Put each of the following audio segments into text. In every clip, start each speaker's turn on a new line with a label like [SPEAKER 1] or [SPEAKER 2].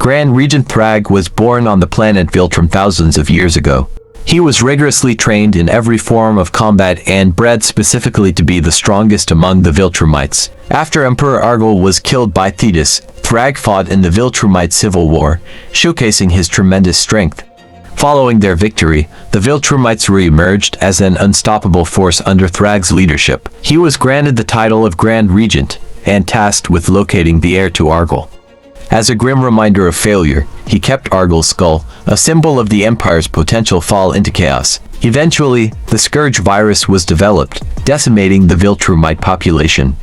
[SPEAKER 1] Grand Regent Thragg was born on the planet Viltrum thousands of years ago. He was rigorously trained in every form of combat and bred specifically to be the strongest among the Viltrumites. After Emperor Argyll was killed by Thetis, Thragg fought in the Viltrumite civil war, showcasing his tremendous strength. Following their victory, the Viltrumites re-emerged as an unstoppable force under Thragg's leadership. He was granted the title of Grand Regent, and tasked with locating the heir to Argyll. As a grim reminder of failure, he kept Argyll's skull, a symbol of the Empire's potential fall into chaos. Eventually, the Scourge virus was developed, decimating the Viltrumite population.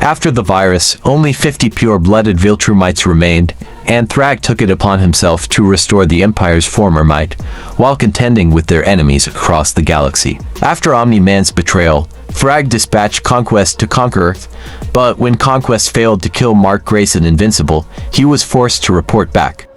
[SPEAKER 1] After the virus, only 50 pure-blooded Viltrumites remained, and Thragg took it upon himself to restore the Empire's former might, while contending with their enemies across the galaxy. After Omni-Man's betrayal, Thragg dispatched Conquest to conquer Earth, but when Conquest failed to kill Mark Grayson Invincible, he was forced to report back.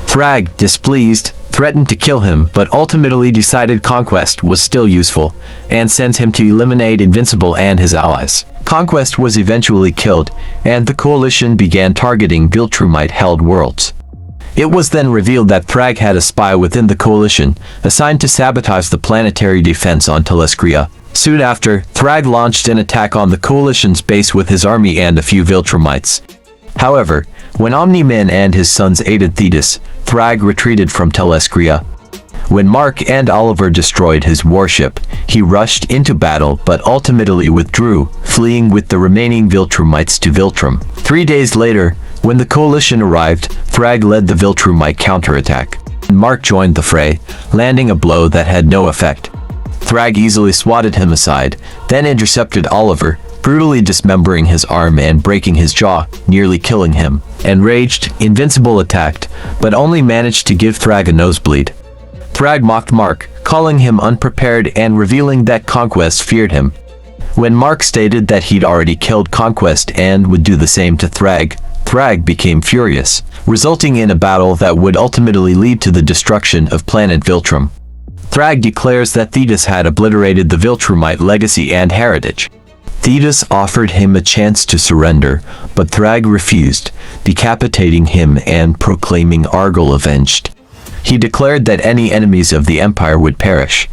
[SPEAKER 1] Thragg, displeased, threatened to kill him, but ultimately decided Conquest was still useful, and sent him to eliminate Invincible and his allies. Conquest was eventually killed, and the Coalition began targeting Viltrumite-held worlds. It was then revealed that Thragg had a spy within the Coalition, assigned to sabotage the planetary defense on Telescria. Soon after, Thragg launched an attack on the Coalition's base with his army and a few Viltrumites. However, when Omni-Man and his sons aided Thetis, Thragg retreated from Telescria. When Mark and Oliver destroyed his warship, he rushed into battle but ultimately withdrew, fleeing with the remaining Viltrumites to Viltrum. 3 days later, when the Coalition arrived, Thragg led the Viltrumite counterattack. Mark joined the fray, landing a blow that had no effect. Thragg easily swatted him aside, then intercepted Oliver, brutally dismembering his arm and breaking his jaw, nearly killing him. Enraged, Invincible attacked, but only managed to give Thragg a nosebleed. Thragg mocked Mark, calling him unprepared and revealing that Conquest feared him. When Mark stated that he'd already killed Conquest and would do the same to Thragg, Thragg became furious, resulting in a battle that would ultimately lead to the destruction of planet Viltrum. Thragg declares that Thetis had obliterated the Viltrumite legacy and heritage. Thetis offered him a chance to surrender, but Thragg refused, decapitating him and proclaiming Argyll avenged. He declared that any enemies of the Empire would perish.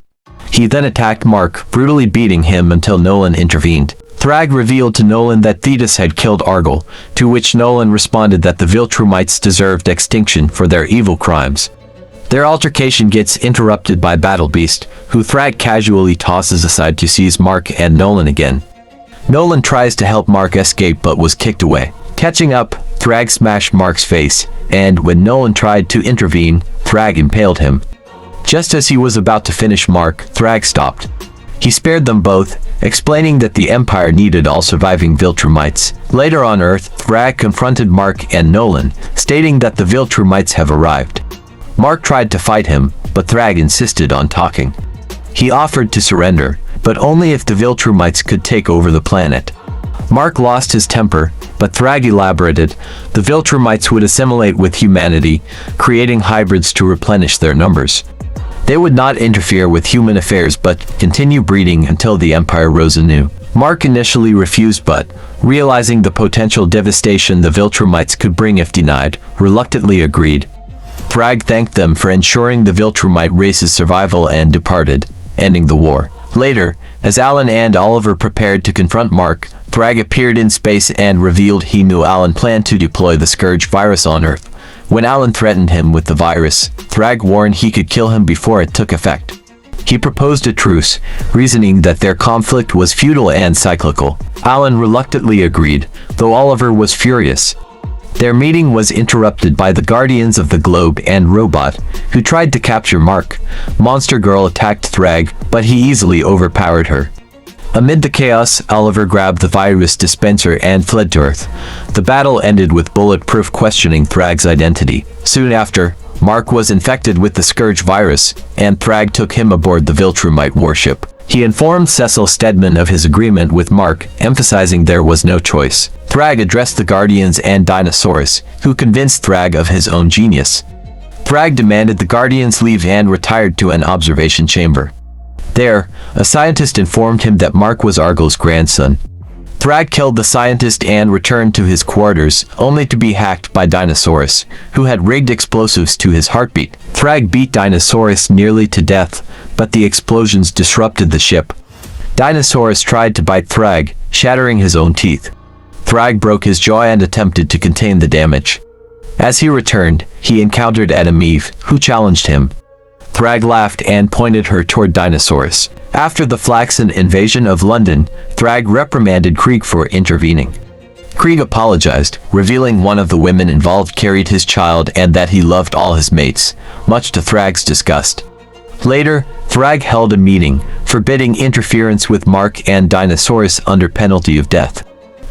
[SPEAKER 1] He then attacked Mark, brutally beating him until Nolan intervened. Thragg revealed to Nolan that Thetis had killed Argyll, to which Nolan responded that the Viltrumites deserved extinction for their evil crimes. Their altercation gets interrupted by Battle Beast, who Thragg casually tosses aside to seize Mark and Nolan again. Nolan tries to help Mark escape but was kicked away. Catching up, Thragg smashed Mark's face, and when Nolan tried to intervene, Thragg impaled him. Just as he was about to finish Mark, Thragg stopped. He spared them both, explaining that the Empire needed all surviving Viltrumites. Later on Earth, Thragg confronted Mark and Nolan, stating that the Viltrumites have arrived. Mark tried to fight him, but Thragg insisted on talking. He offered to surrender, but only if the Viltrumites could take over the planet. Mark lost his temper, but Thragg elaborated, the Viltrumites would assimilate with humanity, creating hybrids to replenish their numbers. They would not interfere with human affairs but continue breeding until the Empire rose anew. Mark initially refused but, realizing the potential devastation the Viltrumites could bring if denied, reluctantly agreed. Thragg thanked them for ensuring the Viltrumite race's survival and departed, ending the war. Later, as Alan and Oliver prepared to confront Mark, Thragg appeared in space and revealed he knew Alan planned to deploy the Scourge virus on Earth. When Alan threatened him with the virus, Thragg warned he could kill him before it took effect. He proposed a truce, reasoning that their conflict was futile and cyclical. Alan reluctantly agreed, though Oliver was furious. Their meeting was interrupted by the Guardians of the Globe and Robot, who tried to capture Mark. Monster Girl attacked Thragg, but he easily overpowered her. Amid the chaos, Oliver grabbed the virus dispenser and fled to Earth. The battle ended with Bulletproof questioning Thragg's identity. Soon after, Mark was infected with the Scourge virus, and Thragg took him aboard the Viltrumite warship. He informed Cecil Stedman of his agreement with Mark, emphasizing there was no choice. Thragg addressed the Guardians and Dinosaurus, who convinced Thragg of his own genius. Thragg demanded the Guardians leave and retired to an observation chamber. There, a scientist informed him that Mark was Argyll's grandson. Thragg killed the scientist and returned to his quarters, only to be hacked by Dinosaurus, who had rigged explosives to his heartbeat. Thragg beat Dinosaurus nearly to death, but the explosions disrupted the ship. Dinosaurus tried to bite Thragg, shattering his own teeth. Thragg broke his jaw and attempted to contain the damage. As he returned, he encountered Eve, who challenged him. Thragg laughed and pointed her toward Dinosaurus. After the Flaxen invasion of London, Thragg reprimanded Krieg for intervening. Krieg apologized, revealing one of the women involved carried his child and that he loved all his mates, much to Thragg's disgust. Later, Thragg held a meeting, forbidding interference with Mark and Dinosaurus under penalty of death.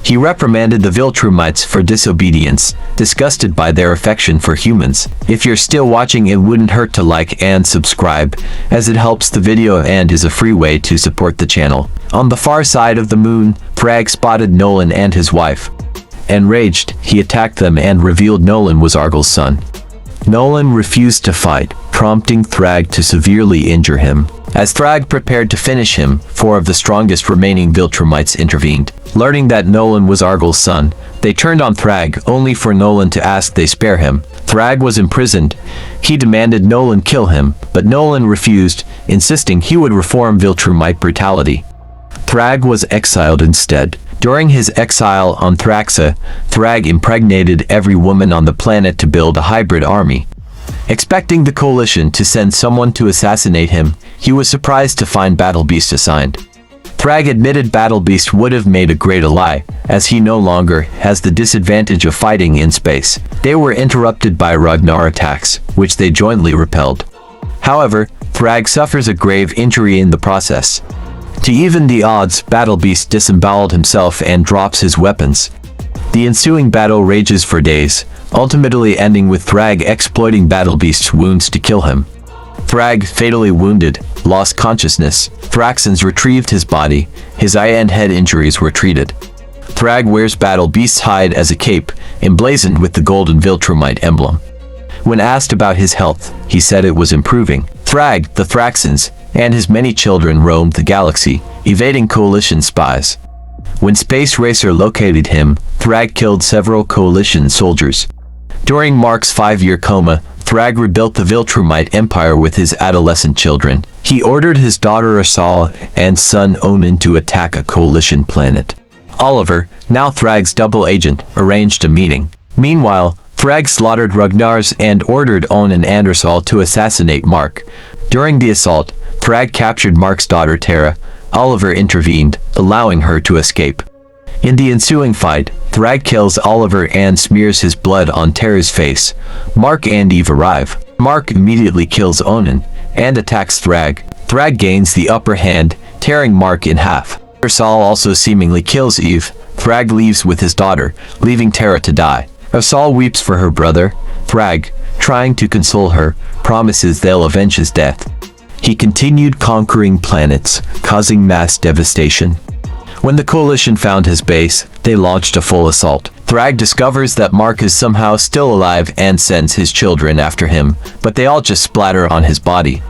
[SPEAKER 1] He reprimanded the Viltrumites for disobedience, disgusted by their affection for humans. If you're still watching, it wouldn't hurt to like and subscribe, as it helps the video and is a free way to support the channel. On the far side of the moon, Thragg spotted Nolan and his wife. Enraged, he attacked them and revealed Nolan was Argyll's son. Nolan refused to fight, prompting Thragg to severely injure him. As Thragg prepared to finish him, 4 of the strongest remaining Viltrumites intervened. Learning that Nolan was Argyll's son, they turned on Thragg, only for Nolan to ask they spare him. Thragg was imprisoned. He demanded Nolan kill him, but Nolan refused, insisting he would reform Viltrumite brutality. Thragg was exiled instead. During his exile on Thraxa, Thragg impregnated every woman on the planet to build a hybrid army. Expecting the coalition to send someone to assassinate him, he was surprised to find Battlebeast assigned. Thragg admitted Battlebeast would have made a great ally, as he no longer has the disadvantage of fighting in space. They were interrupted by Ragnar attacks, which they jointly repelled. However, Thragg suffers a grave injury in the process. To even the odds, Battlebeast disemboweled himself and drops his weapons. The ensuing battle rages for days, ultimately ending with Thragg exploiting Battlebeast's wounds to kill him. Thragg, fatally wounded, lost consciousness. Thraxans retrieved his body. His eye and head injuries were treated. Thragg wears Battlebeast's hide as a cape, emblazoned with the golden Viltrumite emblem. When asked about his health, he said it was improving. Thragg, the Thraxans, and his many children roamed the galaxy, evading coalition spies. When Space Racer located him, Thragg killed several coalition soldiers. During Mark's 5-year coma, Thragg rebuilt the Viltrumite Empire with his adolescent children. He ordered his daughter Exile and son Onan to attack a coalition planet. Oliver, now Thragg's double agent, arranged a meeting. Meanwhile, Thragg slaughtered Ragnars and ordered Onan and Exile to assassinate Mark. During the assault, Thragg captured Mark's daughter Terra. Oliver intervened, allowing her to escape. In the ensuing fight, Thragg kills Oliver and smears his blood on Terra's face. Mark and Eve arrive. Mark immediately kills Onan and attacks Thragg. Thragg gains the upper hand, tearing Mark in half. Exile also seemingly kills Eve. Thragg leaves with his daughter, leaving Terra to die. Exile weeps for her brother. Thragg, trying to console her, promises they'll avenge his death. He continued conquering planets, causing mass devastation. When the coalition found his base, they launched a full assault. Thragg discovers that Mark is somehow still alive and sends his children after him, but they all just splatter on his body.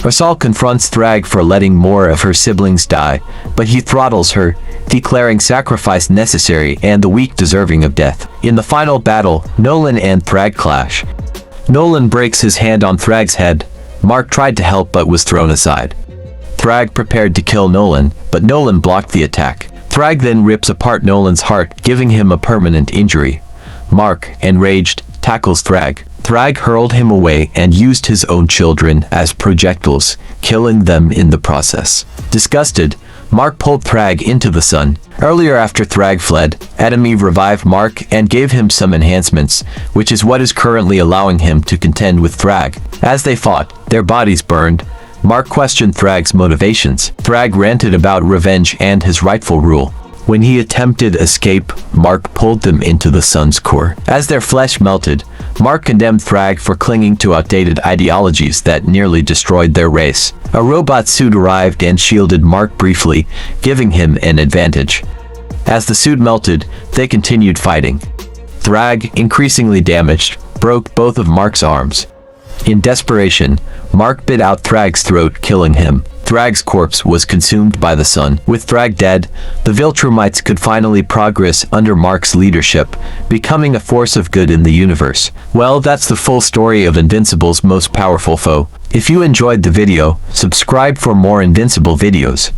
[SPEAKER 1] Exile confronts Thragg for letting more of her siblings die, but he throttles her, declaring sacrifice necessary and the weak deserving of death. In the final battle, Nolan and Thragg clash. Nolan breaks his hand on Thragg's head. Mark tried to help but was thrown aside. Thragg prepared to kill Nolan, but Nolan blocked the attack. Thragg then rips apart Nolan's heart, giving him a permanent injury. Mark, enraged, tackles Thragg. Thragg hurled him away and used his own children as projectiles, killing them in the process. Disgusted, Mark pulled Thragg into the sun. Earlier after Thragg fled, Eve revived Mark and gave him some enhancements, which is what is currently allowing him to contend with Thragg. As they fought, their bodies burned. Mark questioned Thragg's motivations. Thragg ranted about revenge and his rightful rule. When he attempted escape, Mark pulled them into the sun's core. As their flesh melted, Mark condemned Thragg for clinging to outdated ideologies that nearly destroyed their race. A robot suit arrived and shielded Mark briefly, giving him an advantage. As the suit melted, they continued fighting. Thragg, increasingly damaged, broke both of Mark's arms. In desperation, Mark bit out Thragg's throat, killing him. Thragg's corpse was consumed by the sun. With Thragg dead, the Viltrumites could finally progress under Mark's leadership, becoming a force of good in the universe. Well, that's the full story of Invincible's most powerful foe. If you enjoyed the video, subscribe for more Invincible videos.